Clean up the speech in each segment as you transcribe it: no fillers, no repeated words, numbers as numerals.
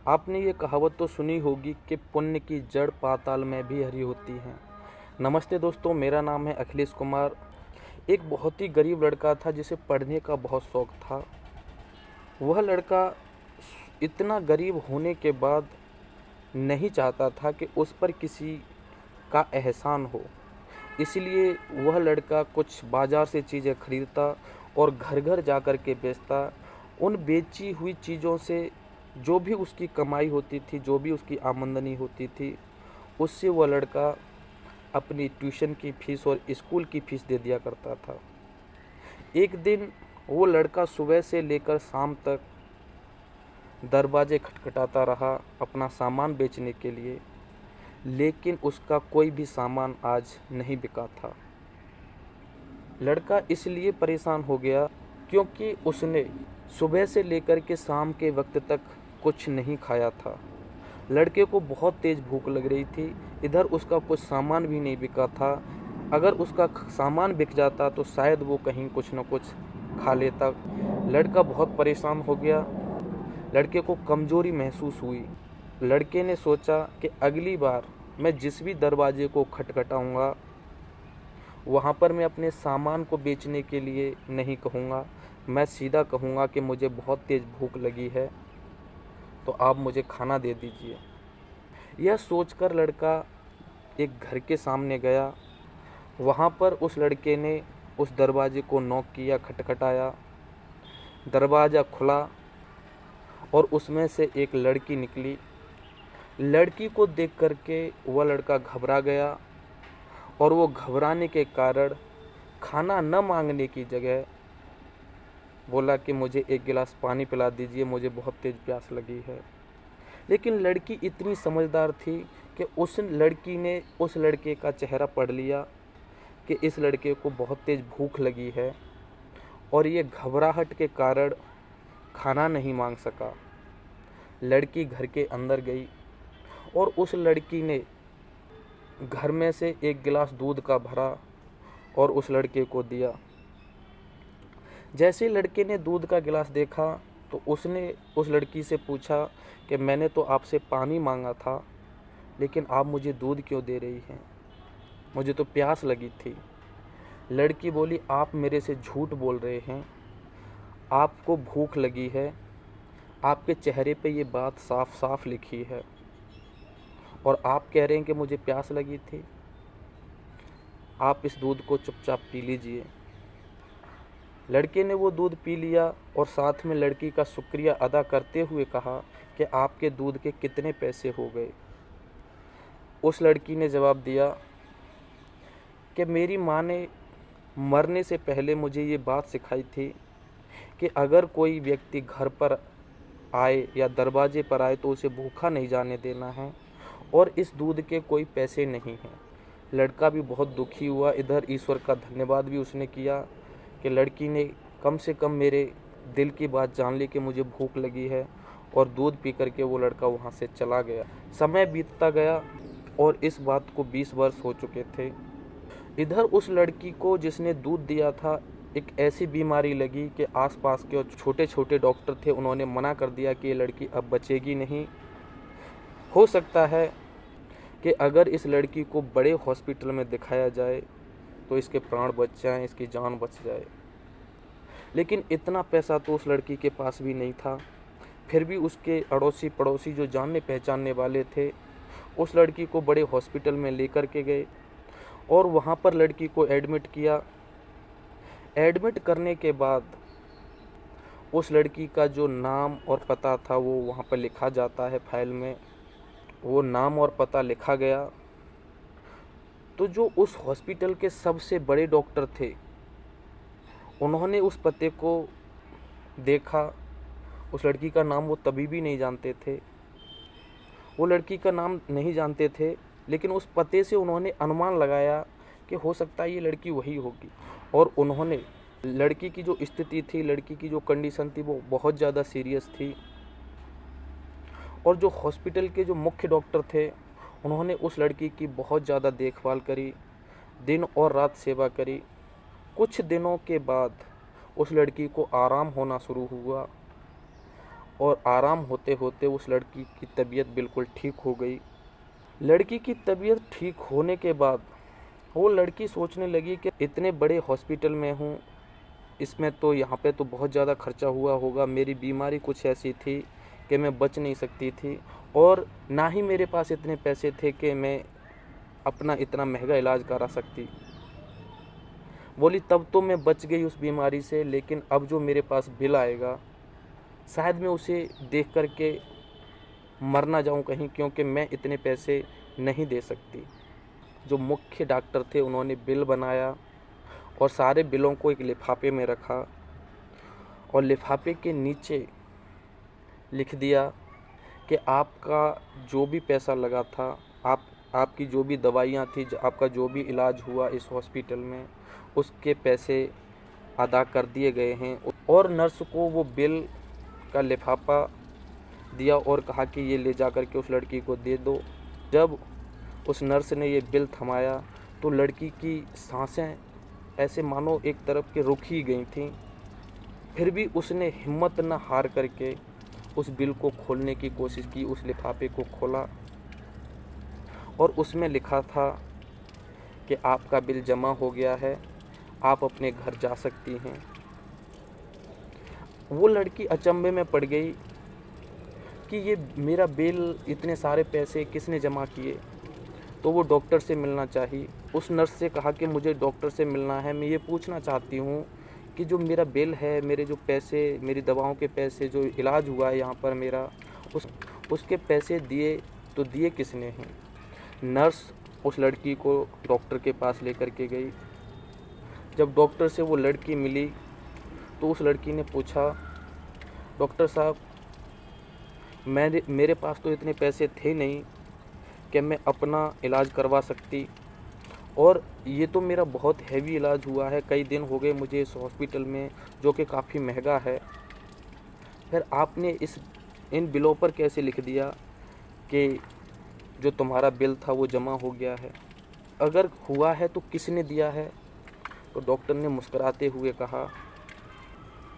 आपने ये कहावत तो सुनी होगी कि पुण्य की जड़ पाताल में भी हरी होती है। नमस्ते दोस्तों, मेरा नाम है अखिलेश कुमार। एक बहुत ही गरीब लड़का था जिसे पढ़ने का बहुत शौक था। वह लड़का इतना गरीब होने के बाद नहीं चाहता था कि उस पर किसी का एहसान हो। इसलिए वह लड़का कुछ बाज़ार से चीज़ें खरीदता और घर घर जा कर के बेचता। उन बेची हुई चीज़ों से जो भी उसकी कमाई होती थी, जो भी उसकी आमदनी होती थी, उससे वह लड़का अपनी ट्यूशन की फ़ीस और स्कूल की फ़ीस दे दिया करता था। एक दिन वो लड़का सुबह से लेकर शाम तक दरवाजे खटखटाता रहा अपना सामान बेचने के लिए, लेकिन उसका कोई भी सामान आज नहीं बिका था। लड़का इसलिए परेशान हो गया क्योंकि उसने सुबह से लेकर के शाम के वक्त तक कुछ नहीं खाया था। लड़के को बहुत तेज़ भूख लग रही थी। इधर उसका कुछ सामान भी नहीं बिका था। अगर उसका सामान बिक जाता तो शायद वो कहीं कुछ न कुछ खा लेता। लड़का बहुत परेशान हो गया। लड़के को कमज़ोरी महसूस हुई। लड़के ने सोचा कि अगली बार मैं जिस भी दरवाजे को खटखटाऊंगा वहाँ पर मैं अपने सामान को बेचने के लिए नहीं कहूँगा। मैं सीधा कहूँगा कि मुझे बहुत तेज़ भूख लगी है, तो आप मुझे खाना दे दीजिए। यह सोचकर लड़का एक घर के सामने गया। वहाँ पर उस लड़के ने उस दरवाजे को नॉक किया, खटखटाया। दरवाज़ा खुला और उसमें से एक लड़की निकली। लड़की को देख कर के वह लड़का घबरा गया और वो घबराने के कारण खाना न मांगने की जगह बोला कि मुझे एक गिलास पानी पिला दीजिए, मुझे बहुत तेज़ प्यास लगी है। लेकिन लड़की इतनी समझदार थी कि उस लड़की ने उस लड़के का चेहरा पढ़ लिया कि इस लड़के को बहुत तेज़ भूख लगी है और ये घबराहट के कारण खाना नहीं मांग सका। लड़की घर के अंदर गई और उस लड़की ने घर में से एक गिलास दूध का भरा और उस लड़के को दिया। जैसे लड़के ने दूध का गिलास देखा तो उसने उस लड़की से पूछा कि मैंने तो आपसे पानी मांगा था, लेकिन आप मुझे दूध क्यों दे रही हैं? मुझे तो प्यास लगी थी। लड़की बोली, आप मेरे से झूठ बोल रहे हैं। आपको भूख लगी है, आपके चेहरे पे ये बात साफ साफ लिखी है और आप कह रहे हैं कि मुझे प्यास लगी थी। आप इस दूध को चुपचाप पी लीजिए। लड़के ने वो दूध पी लिया और साथ में लड़की का शुक्रिया अदा करते हुए कहा कि आपके दूध के कितने पैसे हो गए। उस लड़की ने जवाब दिया कि मेरी माँ ने मरने से पहले मुझे ये बात सिखाई थी कि अगर कोई व्यक्ति घर पर आए या दरवाजे पर आए तो उसे भूखा नहीं जाने देना है और इस दूध के कोई पैसे नहीं हैं। लड़का भी बहुत दुखी हुआ। इधर ईश्वर का धन्यवाद भी उसने किया कि लड़की ने कम से कम मेरे दिल की बात जान ली कि मुझे भूख लगी है, और दूध पी करके वो लड़का वहाँ से चला गया। समय बीतता गया और इस बात को 20 वर्ष हो चुके थे। इधर उस लड़की को जिसने दूध दिया था एक ऐसी बीमारी लगी कि आसपास के और छोटे छोटे डॉक्टर थे, उन्होंने मना कर दिया कि ये लड़की अब बचेगी नहीं। हो सकता है कि अगर इस लड़की को बड़े हॉस्पिटल में दिखाया जाए तो इसके प्राण बच जाएं, इसकी जान बच जाए। लेकिन इतना पैसा तो उस लड़की के पास भी नहीं था। फिर भी उसके अड़ोसी पड़ोसी जो जानने पहचानने वाले थे उस लड़की को बड़े हॉस्पिटल में लेकर के गए और वहाँ पर लड़की को एडमिट किया। एडमिट करने के बाद उस लड़की का जो नाम और पता था वो वहाँ पर लिखा जाता है फाइल में। वो नाम और पता लिखा गया तो जो उस हॉस्पिटल के सबसे बड़े डॉक्टर थे उन्होंने उस पते को देखा। उस लड़की का नाम वो तभी भी नहीं जानते थे। वो लड़की का नाम नहीं जानते थे, लेकिन उस पते से उन्होंने अनुमान लगाया कि हो सकता है ये लड़की वही होगी। और उन्होंने लड़की की जो स्थिति थी, लड़की की जो कंडीशन थी वो बहुत ज़्यादा सीरियस थी। और जो हॉस्पिटल के जो मुख्य डॉक्टर थे उन्होंने उस लड़की की बहुत ज़्यादा देखभाल करी, दिन और रात सेवा करी। कुछ दिनों के बाद उस लड़की को आराम होना शुरू हुआ और आराम होते होते उस लड़की की तबीयत बिल्कुल ठीक हो गई। लड़की की तबीयत ठीक होने के बाद वो लड़की सोचने लगी कि इतने बड़े हॉस्पिटल में हूँ, इसमें तो यहाँ पे तो बहुत ज़्यादा खर्चा हुआ होगा। मेरी बीमारी कुछ ऐसी थी कि मैं बच नहीं सकती थी और ना ही मेरे पास इतने पैसे थे कि मैं अपना इतना महंगा इलाज करा सकती। बोली तब तो मैं बच गई उस बीमारी से, लेकिन अब जो मेरे पास बिल आएगा शायद मैं उसे देख कर के मर ना जाऊं कहीं, क्योंकि मैं इतने पैसे नहीं दे सकती। जो मुख्य डॉक्टर थे उन्होंने बिल बनाया और सारे बिलों को एक लिफाफे में रखा और लिफाफे के नीचे लिख दिया कि आपका जो भी पैसा लगा था, आपकी जो भी दवाइयाँ थी, आपका जो भी इलाज हुआ इस हॉस्पिटल में, उसके पैसे अदा कर दिए गए हैं। और नर्स को वो बिल का लिफाफा दिया और कहा कि ये ले जा कर के उस लड़की को दे दो। जब उस नर्स ने ये बिल थमाया तो लड़की की सांसें ऐसे मानो एक तरफ के रुक ही गई थीं। फिर भी उसने हिम्मत न हार करके उस बिल को खोलने की कोशिश की, उस लिफाफे को खोला और उसमें लिखा था कि आपका बिल जमा हो गया है, आप अपने घर जा सकती हैं। वो लड़की अचंभे में पड़ गई कि ये मेरा बिल, इतने सारे पैसे किसने जमा किए। तो वो डॉक्टर से मिलना चाहिए। उस नर्स से कहा कि मुझे डॉक्टर से मिलना है, मैं ये पूछना चाहती हूँ कि जो मेरा बिल है, मेरे जो पैसे, मेरी दवाओं के पैसे, जो इलाज हुआ है यहाँ पर मेरा, उसके पैसे दिए किसने हैं। नर्स उस लड़की को डॉक्टर के पास लेकर के गई। जब डॉक्टर से वो लड़की मिली तो उस लड़की ने पूछा, डॉक्टर साहब मेरे पास तो इतने पैसे थे नहीं कि मैं अपना इलाज करवा सकती, और ये तो मेरा बहुत हैवी इलाज हुआ है, कई दिन हो गए मुझे इस हॉस्पिटल में, जो कि काफ़ी महंगा है। फिर आपने इन बिलों पर कैसे लिख दिया कि जो तुम्हारा बिल था वो जमा हो गया है? अगर हुआ है तो किसने दिया है? तो डॉक्टर ने मुस्कुराते हुए कहा,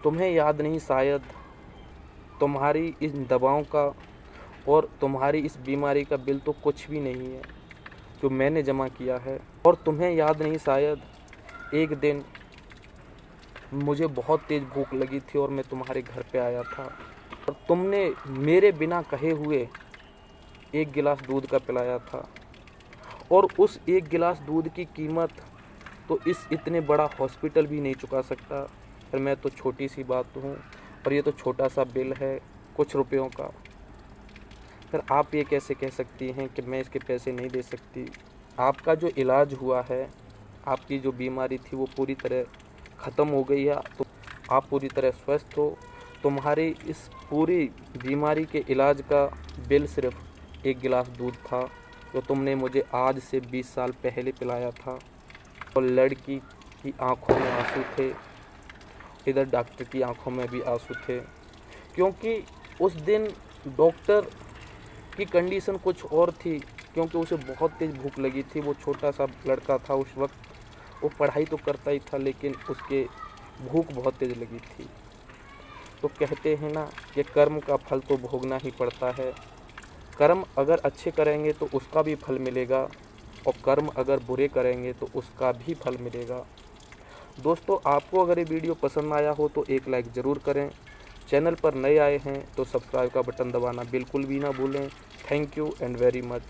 तुम्हें याद नहीं शायद, तुम्हारी इन दवाओं का और तुम्हारी इस बीमारी का बिल तो कुछ भी नहीं है जो मैंने जमा किया है। और तुम्हें याद नहीं शायद, एक दिन मुझे बहुत तेज़ भूख लगी थी और मैं तुम्हारे घर पे आया था और तुमने मेरे बिना कहे हुए एक गिलास दूध का पिलाया था, और उस एक गिलास दूध की कीमत तो इस इतने बड़ा हॉस्पिटल भी नहीं चुका सकता। फिर मैं तो छोटी सी बात हूँ और ये तो छोटा सा बिल है कुछ रुपयों का। फिर आप ये कैसे कह सकती हैं कि मैं इसके पैसे नहीं दे सकती? आपका जो इलाज हुआ है, आपकी जो बीमारी थी वो पूरी तरह ख़त्म हो गई है, तो आप पूरी तरह स्वस्थ हो। तुम्हारी इस पूरी बीमारी के इलाज का बिल सिर्फ एक गिलास दूध था जो तुमने मुझे आज से 20 साल पहले पिलाया था। और लड़की की आंखों में आंसू थे, इधर डॉक्टर की आंखों में भी आंसू थे, क्योंकि उस दिन डॉक्टर की कंडीशन कुछ और थी, क्योंकि उसे बहुत तेज़ भूख लगी थी। वो छोटा सा लड़का था उस वक्त, वो पढ़ाई तो करता ही था लेकिन उसके भूख बहुत तेज़ लगी थी। तो कहते हैं ना कि कर्म का फल तो भोगना ही पड़ता है। कर्म अगर अच्छे करेंगे तो उसका भी फल मिलेगा, और कर्म अगर बुरे करेंगे तो उसका भी फल मिलेगा। दोस्तों, आपको अगर ये वीडियो पसंद आया हो तो एक लाइक ज़रूर करें। चैनल पर नए आए हैं तो सब्सक्राइब का बटन दबाना बिल्कुल भी ना भूलें। Thank you and very much.